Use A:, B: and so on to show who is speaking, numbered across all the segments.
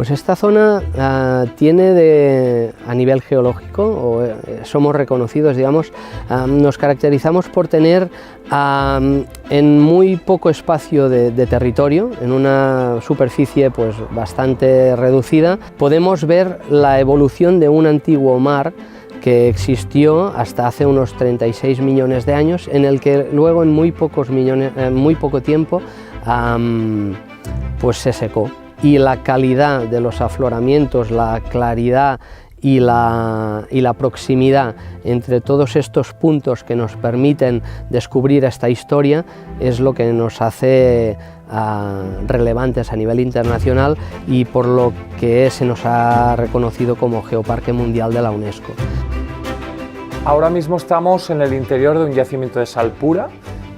A: Pues esta zona tiene a nivel geológico, somos reconocidos, digamos, nos caracterizamos por tener en muy poco espacio de territorio, en una superficie pues bastante reducida, podemos ver la evolución de un antiguo mar que existió hasta hace unos 36 millones de años, en el que luego en muy poco tiempo pues se secó. Y la calidad de los afloramientos, la claridad y la proximidad entre todos estos puntos que nos permiten descubrir esta historia es lo que nos hace relevantes a nivel internacional y por lo que se nos ha reconocido como Geoparque Mundial de la UNESCO.
B: Ahora mismo estamos en el interior de un yacimiento de sal pura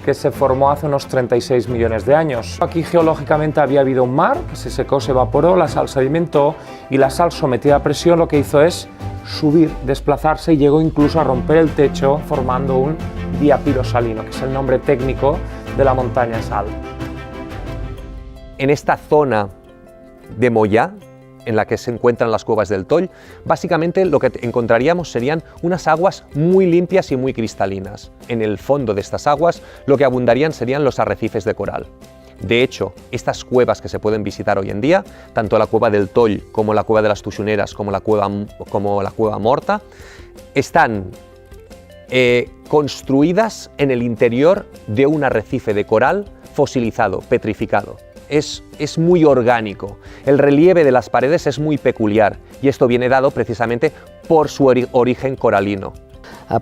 B: que se formó hace unos 36 millones de años. Aquí geológicamente había habido un mar que se secó, se evaporó, la sal sedimentó y la sal sometida a presión lo que hizo es subir, desplazarse y llegó incluso a romper el techo formando un diapirosalino, que es el nombre técnico de la montaña de sal.
C: En esta zona de Mollà, en la que se encuentran las cuevas del Toll, básicamente lo que encontraríamos serían unas aguas muy limpias y muy cristalinas. En el fondo de estas aguas lo que abundarían serían los arrecifes de coral. De hecho, estas cuevas que se pueden visitar hoy en día, tanto la cueva del Toll como la cueva de las Tuixoneres como la cueva Morta, están construidas en el interior de un arrecife de coral fosilizado, petrificado. Es muy orgánico, el relieve de las paredes es muy peculiar y esto viene dado precisamente por su origen coralino.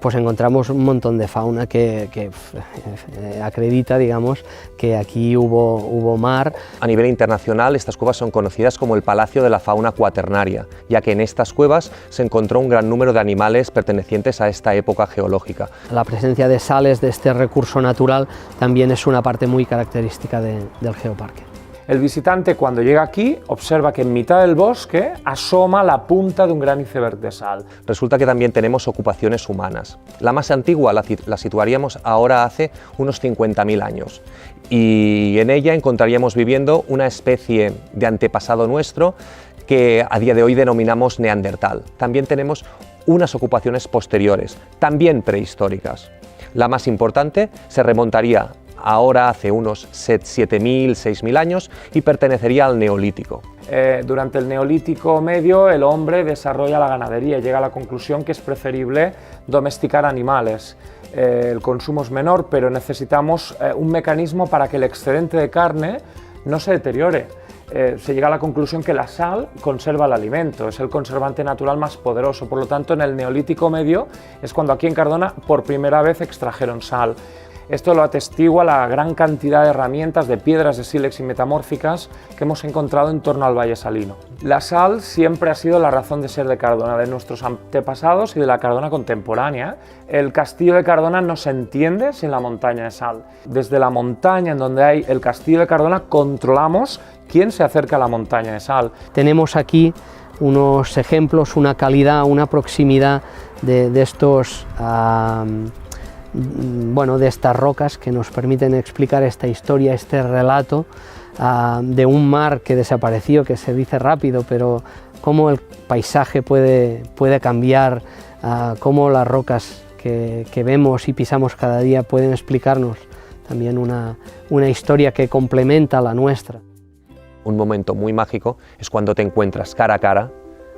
A: Pues encontramos un montón de fauna que acredita, digamos, que aquí hubo mar.
C: A nivel internacional, estas cuevas son conocidas como el Palacio de la Fauna Cuaternaria, ya que en estas cuevas se encontró un gran número de animales pertenecientes a esta época geológica.
A: La presencia de sales de este recurso natural también es una parte muy característica del geoparque.
B: El visitante cuando llega aquí observa que en mitad del bosque asoma la punta de un gran iceberg de sal.
C: Resulta que también tenemos ocupaciones humanas. La más antigua la situaríamos ahora hace unos 50.000 años y en ella encontraríamos viviendo una especie de antepasado nuestro que a día de hoy denominamos neandertal. También tenemos unas ocupaciones posteriores, también prehistóricas. La más importante se remontaría ahora hace unos 7.000, 6.000 años y pertenecería al Neolítico.
B: Durante el Neolítico medio el hombre desarrolla la ganadería y llega a la conclusión que es preferible domesticar animales. El consumo es menor, pero necesitamos un mecanismo para que el excedente de carne no se deteriore. Se llega a la conclusión que la sal conserva el alimento, es el conservante natural más poderoso, por lo tanto en el Neolítico medio es cuando aquí en Cardona por primera vez extrajeron sal. Esto lo atestigua la gran cantidad de herramientas, de piedras de sílex y metamórficas que hemos encontrado en torno al Valle Salino. La sal siempre ha sido la razón de ser de Cardona, de nuestros antepasados y de la Cardona contemporánea. El castillo de Cardona no se entiende sin la montaña de sal. Desde la montaña en donde hay el castillo de Cardona controlamos quién se acerca a la montaña de sal.
A: Tenemos aquí unos ejemplos, una calidad, una proximidad de estos de estas rocas que nos permiten explicar esta historia, este relato de un mar que desapareció, que se dice rápido, pero cómo el paisaje puede cambiar, cómo las rocas que vemos y pisamos cada día pueden explicarnos también una historia que complementa la nuestra.
C: Un momento muy mágico es cuando te encuentras cara a cara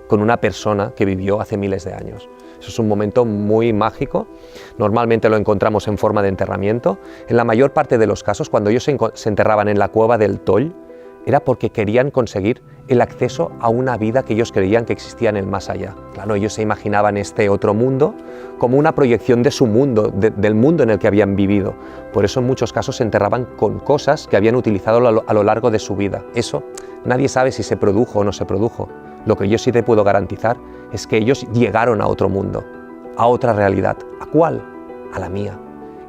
C: con una persona que vivió hace miles de años. Eso es un momento muy mágico, normalmente lo encontramos en forma de enterramiento. En la mayor parte de los casos, cuando ellos se enterraban en la cueva del Toll, era porque querían conseguir el acceso a una vida que ellos creían que existía en el más allá. Claro, ellos se imaginaban este otro mundo como una proyección de su mundo, del mundo en el que habían vivido. Por eso en muchos casos se enterraban con cosas que habían utilizado a lo largo de su vida. Eso nadie sabe si se produjo o no se produjo. Lo que yo sí te puedo garantizar es que ellos llegaron a otro mundo, a otra realidad. ¿A cuál? A la mía.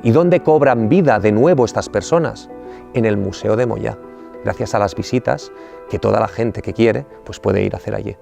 C: ¿Y dónde cobran vida de nuevo estas personas? En el Museo de Mollà, gracias a las visitas que toda la gente que quiere pues puede ir a hacer allí.